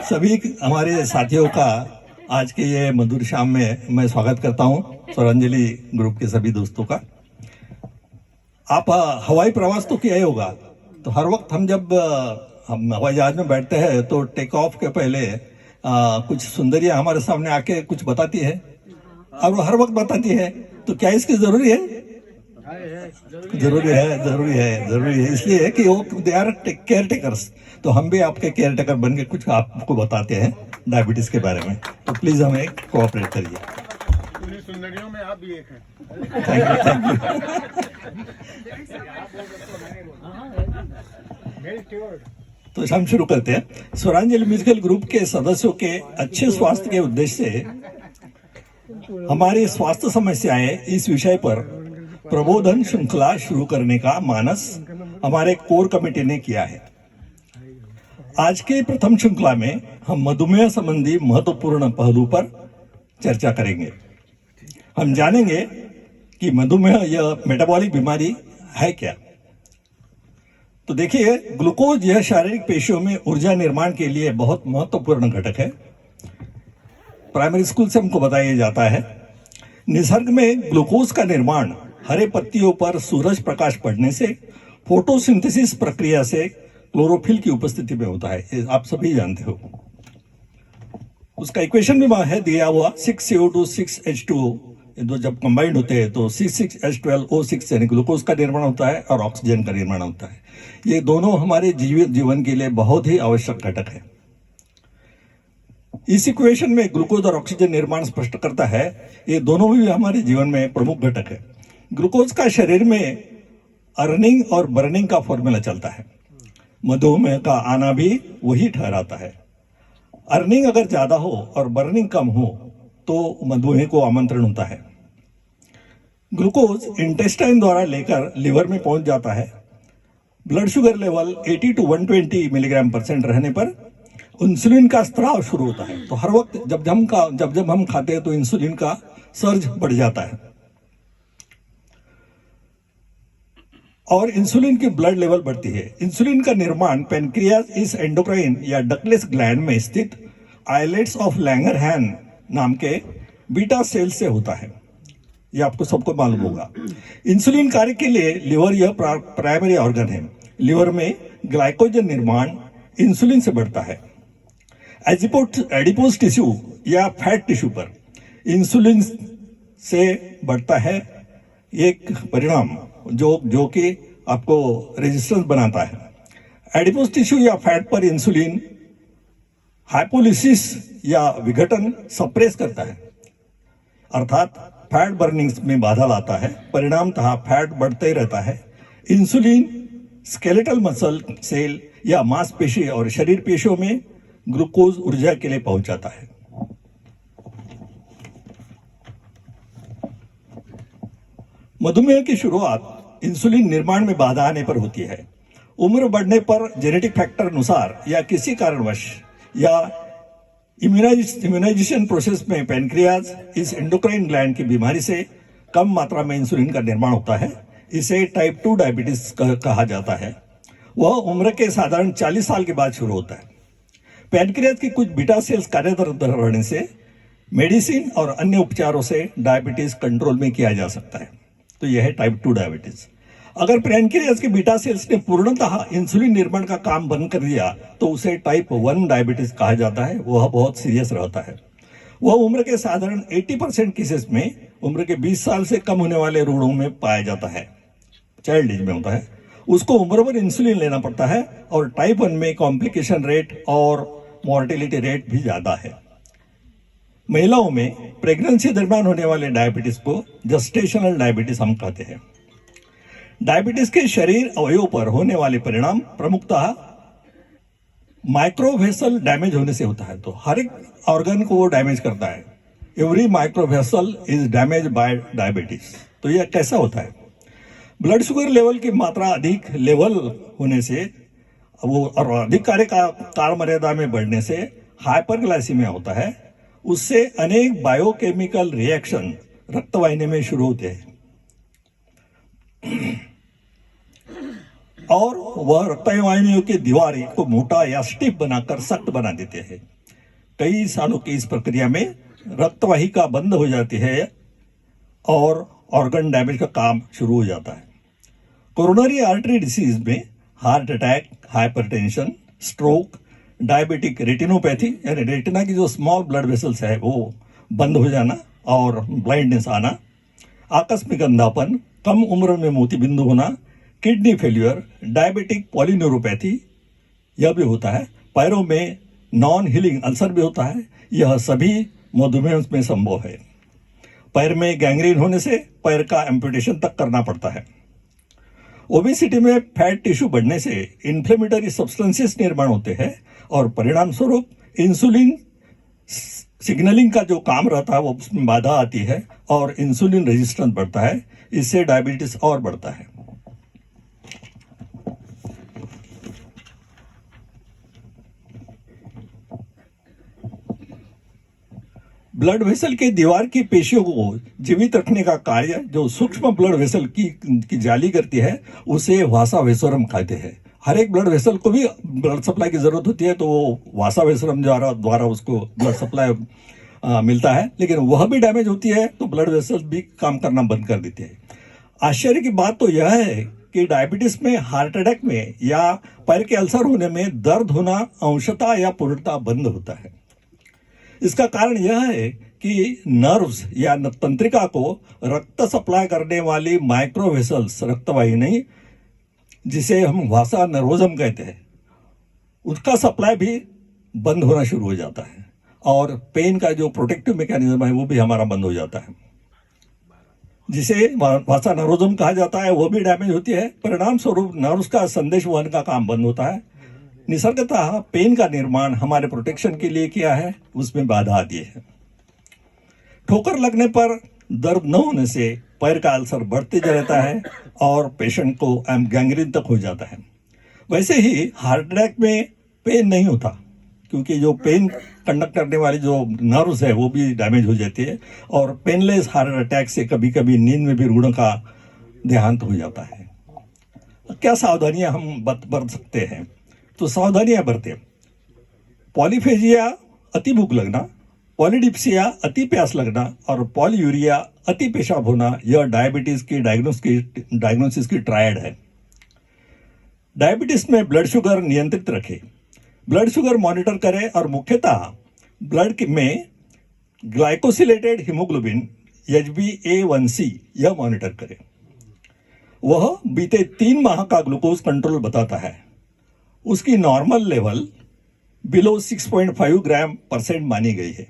सभी हमारे साथियों का आज के ये मधुर शाम में मैं स्वागत करता हूं, स्वरांजलि ग्रुप के सभी दोस्तों का। आप हवाई प्रवास तो किया ही होगा। तो हर वक्त हम हवाई जहाज में बैठते हैं तो टेक ऑफ के पहले कुछ सुंदरियां हमारे सामने आके कुछ बताती है और वो हर वक्त बताती है। तो क्या इसकी जरूरी है? जरूरी है इसलिए कि वो दे आर केयर टेकर्स। तो हम भी आपके केयर टेकर बन के कुछ आपको बताते हैं डायबिटीज के बारे में। तो प्लीज हमें कोऑपरेट करिए। सुंदरियों में आप भी एक हैं। Thank you. तो हम शुरू करते हैं। स्वरांजलि म्यूजिकल ग्रुप के सदस्यों के अच्छे स्वास्थ्य के उद्देश्य से हमारी स्वास्थ्य समस्याएं इस विषय पर प्रबोधन श्रृंखला शुरू करने का मानस हमारे कोर कमेटी ने किया है। आज के प्रथम श्रृंखला में हम मधुमेह संबंधी महत्वपूर्ण पहलू पर चर्चा करेंगे। हम जानेंगे कि मधुमेह यह मेटाबॉलिक बीमारी है क्या। तो देखिए, ग्लूकोज यह शारीरिक पेशियों में ऊर्जा निर्माण के लिए बहुत महत्वपूर्ण घटक है। प्राइमरी स्कूल से हमको बताया जाता है निसर्ग में ग्लूकोज का निर्माण हरे पत्तियों पर सूरज प्रकाश पड़ने से फोटोसिंथेसिस प्रक्रिया से क्लोरोफिल की उपस्थिति में होता है। ये आप सभी जानते हो। उसका इक्वेशन भी है दिया हुआ 6CO2 6H2O। ये दो जब कंबाइंड होते हैं तो C6H12O6 यानी ग्लूकोज का निर्माण होता है और ऑक्सीजन का निर्माण होता है। ये दोनों हमारे जीवन के लिए बहुत ही आवश्यक घटक है। इस इक्वेशन में ग्लूकोज और ऑक्सीजन निर्माण स्पष्ट करता है। ये दोनों भी हमारे जीवन में प्रमुख घटक है। ग्लूकोज का शरीर में अर्निंग और बर्निंग का फॉर्मूला चलता है। मधुमेह का आना भी वही ठहराता है। अर्निंग अगर ज्यादा हो और बर्निंग कम हो तो मधुमेह को आमंत्रण होता है। ग्लूकोज इंटेस्टाइन द्वारा लेकर लिवर में पहुंच जाता है। Blood sugar level 80 to 120 milligram % रहने पर इंसुलिन का स्त्राव शुरू होता है। तो हर वक्त जब हम खाते हैं तो इंसुलिन का सर्ज बढ़ जाता है और इंसुलिन की ब्लड लेवल बढ़ती है। इंसुलिन का निर्माण पेनक्रियाज इस एंडोक्राइन या डक्टलेस ग्लैंड में स्थित आइलेट्स ऑफ लैंगरहैन नाम के बीटा सेल से होता है। यह आपको सबको मालूम होगा। इंसुलिन कार्य के लिए लिवर यह प्राइमरी ऑर्गन है। लिवर में ग्लाइकोजन निर्माण इंसुलिन से बढ़ता है। एडिपोज टिश्यू या फैट टिश्यू पर इंसुलिन से बढ़ता है एक परिणाम जो कि आपको रेजिस्टेंस बनाता है। एडिपोज टिश्यू या फैट पर इंसुलिन हाइपोलिसिस या विघटन सप्रेस करता है, अर्थात फैट बर्निंग में बाधा लाता है। परिणामतः फैट बढ़ते रहता है। इंसुलिन स्केलेटल मसल सेल या मांसपेशी और शरीर पेशियों में ग्लूकोज ऊर्जा के लिए पहुंचाता है। मधुमेह की शुरुआत इंसुलिन निर्माण में बाधा आने पर होती है। उम्र बढ़ने पर जेनेटिक फैक्टर अनुसार या किसी कारणवश या इम्यूनाइजेशन प्रोसेस में पेनक्रियाज इस एंडोक्राइन ग्लैंड की बीमारी से कम मात्रा में इंसुलिन का निर्माण होता है। इसे टाइप 2 डायबिटीज कहा जाता है। वह उम्र के साधारण 40 साल के बाद शुरू होता है। पेनक्रियाज की कुछ बीटा सेल्स कार्यरत रहने से मेडिसिन और अन्य उपचारों से डायबिटीज कंट्रोल में किया जा सकता है। तो यह है टाइप 2 डायबिटीज। अगर पेनक्रियाज के बीटा सेल्स ने पूर्णतः इंसुलिन निर्माण का काम बंद कर दिया तो उसे टाइप 1 डायबिटीज कहा जाता है। वह बहुत सीरियस रहता है। वह उम्र के साधारण 80% केसेस में उम्र के 20 साल से कम होने वाले रूढ़ों में पाया जाता है, चाइल्ड एज में होता है। उसको उम्र भर इंसुलिन लेना पड़ता है और टाइप 1 में कॉम्प्लिकेशन रेट और मॉर्टेलिटी रेट भी ज्यादा है। महिलाओं में प्रेगनेंसी दरमियान होने वाले डायबिटीज को जेस्टेशनल डायबिटीज हम कहते हैं। डायबिटीज के शरीर अवयवों पर होने वाले परिणाम प्रमुखतः माइक्रोवेसल डैमेज होने से होता है। तो हर एक ऑर्गन को वो डैमेज करता है। Every microvessel is damage by diabetes. तो यह कैसा होता है? ब्लड शुगर लेवल की मात्रा अधिक लेवल होने से वो और अधिक कार्य मर्यादा में बढ़ने से हाइपरग्लाइसीमिया होता है। उससे अनेक बायोकेमिकल रिएक्शन रक्तवाहिनी में शुरू होते हैं और वह रक्तवाहिनियों की दीवार को मोटा या स्टिफ बनाकर सख्त बना देते हैं। कई सालों की इस प्रक्रिया में रक्तवाहिका बंद हो जाती है और ऑर्गन डैमेज का काम शुरू हो जाता है। कोरोनरी आर्टरी डिसीज में heart attack, hypertension, stroke, diabetic retinopathy यानी रेटिना की जो स्मॉल ब्लड वेसल्स है वो बंद हो जाना और ब्लाइंडनेस आना, आकस्मिक अंधापन, कम उम्र में मोतीबिंदु होना, किडनी फेल्यूर, डायबिटिक पॉलीन्यूरोपैथी यह भी होता है। पैरों में नॉन हीलिंग अल्सर भी होता है। यह सभी मधुमेह में संभव है। पैर में गैंग्रीन होने से पैर का एम्पुटेशन तक करना पड़ता है। ओबेसिटी में फैट टिश्यू बढ़ने से इन्फ्लेमेटरी सब्सटेंसेस निर्माण होते हैं और परिणाम स्वरूप इंसुलिन सिग्नलिंग का जो काम रहता है वो उसमें बाधा आती है और इंसुलिन रेजिस्टेंस बढ़ता है। इससे डायबिटीज और बढ़ता है। ब्लड वेसल के दीवार की पेशियों को जीवित रखने का कार्य जो सूक्ष्म ब्लड वेसल की जाली करती है उसे वासा वेसोरम कहते हैं। हर एक ब्लड वेसल को भी ब्लड सप्लाई की जरूरत होती है, तो वो वासा वेसोरम द्वारा उसको ब्लड सप्लाई मिलता है, लेकिन वह भी डैमेज होती है तो ब्लड वेसल भी काम करना बंद कर देती है। आश्चर्य की बात तो यह है कि डायबिटीज में, हार्ट अटैक में या पैर के अल्सर होने में दर्द होना अंशतः या पूर्णतः बंद होता है। इसका कारण यह है कि नर्व्स या तंत्रिका को रक्त सप्लाई करने वाली माइक्रो वेसल्स, रक्तवाहिनी जिसे हम वासा नर्वोजम कहते हैं, उसका सप्लाई भी बंद होना शुरू हो जाता है और पेन का जो प्रोटेक्टिव मैकेनिज्म है वो भी हमारा बंद हो जाता है, जिसे वासा नर्वोजम कहा जाता है। वो भी डैमेज होती है। परिणाम स्वरूप नर्व्स का संदेश वहन का काम बंद होता है। निसर्गतः पेन का निर्माण हमारे प्रोटेक्शन के लिए किया है, उसमें बाधा आती है। ठोकर लगने पर दर्द न होने से पैर का अल्सर बढ़ते रहता है और पेशेंट को गैंग्रीन तक हो जाता है। वैसे ही हार्ट अटैक में पेन नहीं होता, क्योंकि जो पेन कंडक्ट करने वाली जो नर्व्स है वो भी डैमेज हो जाती है और पेनलेस हार्ट अटैक से कभी कभी नींद में भी रूढ़ का देहांत हो जाता है। क्या सावधानियां हम बरत सकते हैं? तो सावधानियां बरतें। पॉलीफेजिया अति भूख लगना, पॉलीडिप्सिया अति प्यास लगना और पॉलीयूरिया अति पेशाब होना, यह डायबिटीज की डायग्नोसिस की ट्रायड है। डायबिटीज में ब्लड शुगर नियंत्रित रखें, ब्लड शुगर मॉनिटर करें और मुख्यतः ब्लड में ग्लाइकोसिलेटेड हीमोग्लोबिन HbA1c यह मॉनिटर करें। वह बीते 3 माह का ग्लूकोज कंट्रोल बताता है। उसकी नॉर्मल लेवल बिलो 6.5 ग्राम % मानी गई है।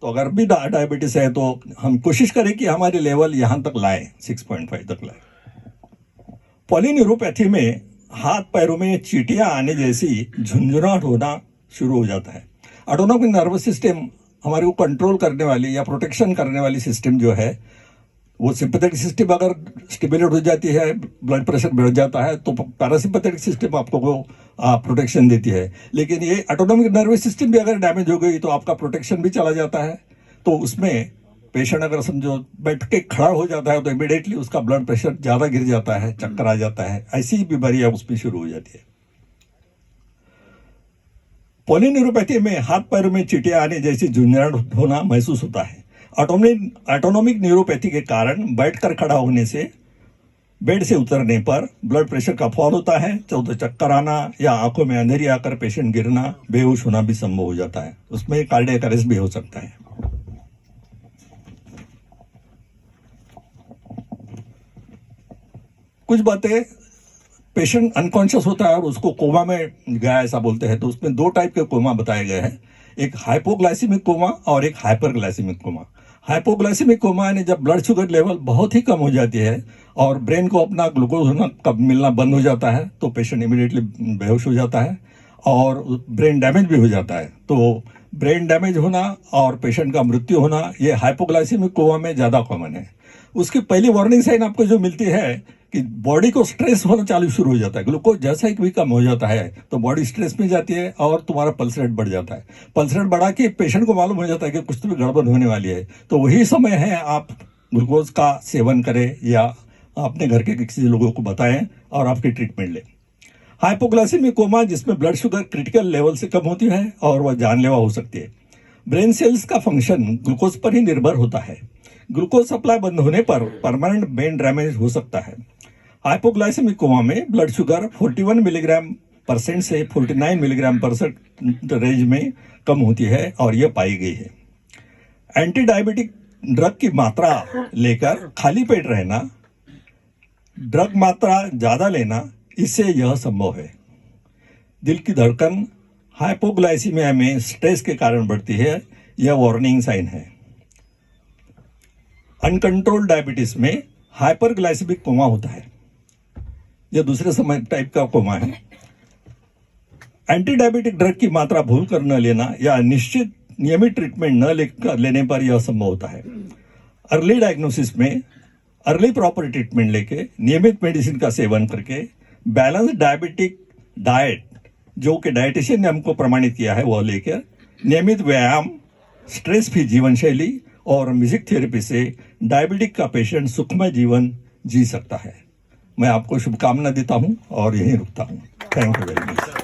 तो अगर भी डायबिटीज है तो हम कोशिश करें कि हमारी लेवल यहां तक लाए, 6.5 तक लाए। पॉलीन्यूरोपैथी में हाथ पैरों में चींटियां आने जैसी झुंझुनाहट होना शुरू हो जाता है। ऑटोनोमिक नर्वस सिस्टम हमारे को कंट्रोल करने वाली या प्रोटेक्शन करने वाली सिस्टम जो है वो सिंपैथेटिक सिस्टम अगर स्टिमुलेट हो जाती है, ब्लड प्रेशर बढ़ जाता है, तो पैरासिम्पैथेटिक सिस्टम आपको प्रोटेक्शन देती है। लेकिन ये ऑटोनोमिक नर्वस सिस्टम भी अगर डैमेज हो गई तो आपका प्रोटेक्शन भी चला जाता है। तो उसमें पेशेंट अगर समझो बैठ के खड़ा हो जाता है तो इमीडिएटली उसका ब्लड प्रेशर ज़्यादा गिर जाता है, चक्कर आ जाता है, ऐसी ही बीमारियां उसमें शुरू हो जाती है। पॉलीन्यूरोपैथी में हाथ पैरों में चींटियां आने जैसी झुंझुनाहट होना महसूस होता है। ऑटोनोमिक न्यूरोपैथी के कारण बैठकर खड़ा होने से, बेड से उतरने पर ब्लड प्रेशर का फॉल होता है, तो चक्कर आना या आंखों में अंधेरी आकर पेशेंट गिरना, बेहोश होना भी संभव हो जाता है। उसमें कार्डियक अरेस्ट भी हो सकता है। कुछ बातें, पेशेंट अनकॉन्शियस होता है और उसको कोमा में गया ऐसा बोलते हैं, तो उसमें 2 टाइप के कोमा बताए गए हैं, एक हाइपोग्लाइसेमिक कोमा और एक हाइपरग्लाइसेमिक कोमा। हाइपोग्लाइसेमिक कोमा यानी जब ब्लड शुगर लेवल बहुत ही कम हो जाती है और ब्रेन को अपना ग्लूकोज मिलना बंद हो जाता है तो पेशेंट इमीडिएटली बेहोश हो जाता है और ब्रेन डैमेज भी हो जाता है। तो ब्रेन डैमेज होना और पेशेंट का मृत्यु होना ये हाइपोग्लाइसेमिक कोमा में ज़्यादा कॉमन है। उसकी पहली वार्निंग साइन आपको जो मिलती है कि बॉडी को स्ट्रेस होना चालू शुरू हो जाता है। ग्लूकोज जैसा ही भी कम हो जाता है तो बॉडी स्ट्रेस में जाती है और तुम्हारा पल्स रेट बढ़ जाता है। पल्स रेट बढ़ा के पेशेंट को मालूम हो जाता है कि कुछ तो भी गड़बड़ होने वाली है। तो वही समय है आप ग्लूकोज का सेवन करें या अपने घर के किसी लोगों को बताएं और आपकी ट्रीटमेंट लें। हाइपोग्लाइसेमिक कोमा जिसमें ब्लड शुगर क्रिटिकल लेवल से कम होती है और वह जानलेवा हो सकती है। ब्रेन सेल्स का फंक्शन ग्लूकोज पर ही निर्भर होता है। ग्लूकोज सप्लाई बंद होने पर परमानेंट ब्रेन डैमेज हो सकता है। हाइपोग्लाइसेमिक कोमा में ब्लड शुगर 41 मिलीग्राम परसेंट से 49 मिलीग्राम परसेंट रेंज में कम होती है और यह पाई गई है। एंटी डायबिटिक ड्रग की मात्रा लेकर खाली पेट रहना, ड्रग मात्रा ज़्यादा लेना, इससे यह संभव है। दिल की धड़कन हाइपोग्लाइसीमिया में स्ट्रेस के कारण बढ़ती है, यह वार्निंग साइन है। अनकंट्रोल्ड डायबिटीज में हाइपरग्लाइसेमिक कोमा होता है, यह दूसरे समय टाइप का कोमा है। एंटी डायबिटिक ड्रग की मात्रा भूल कर न लेना या निश्चित नियमित ट्रीटमेंट न लेने पर यह संभव होता है। अर्ली डायग्नोसिस में अर्ली प्रॉपर ट्रीटमेंट लेके, नियमित मेडिसिन का सेवन करके, बैलेंस डायबिटिक डाइट जो कि डाइटिशियन ने हमको प्रमाणित किया है वह लेकर, नियमित व्यायाम, स्ट्रेस फ्री जीवन शैली और म्यूजिक थेरेपी से डायबिटिक का पेशेंट सुखमय जीवन जी सकता है। मैं आपको शुभकामना देता हूं और यहीं रुकता हूं। Thank you very much.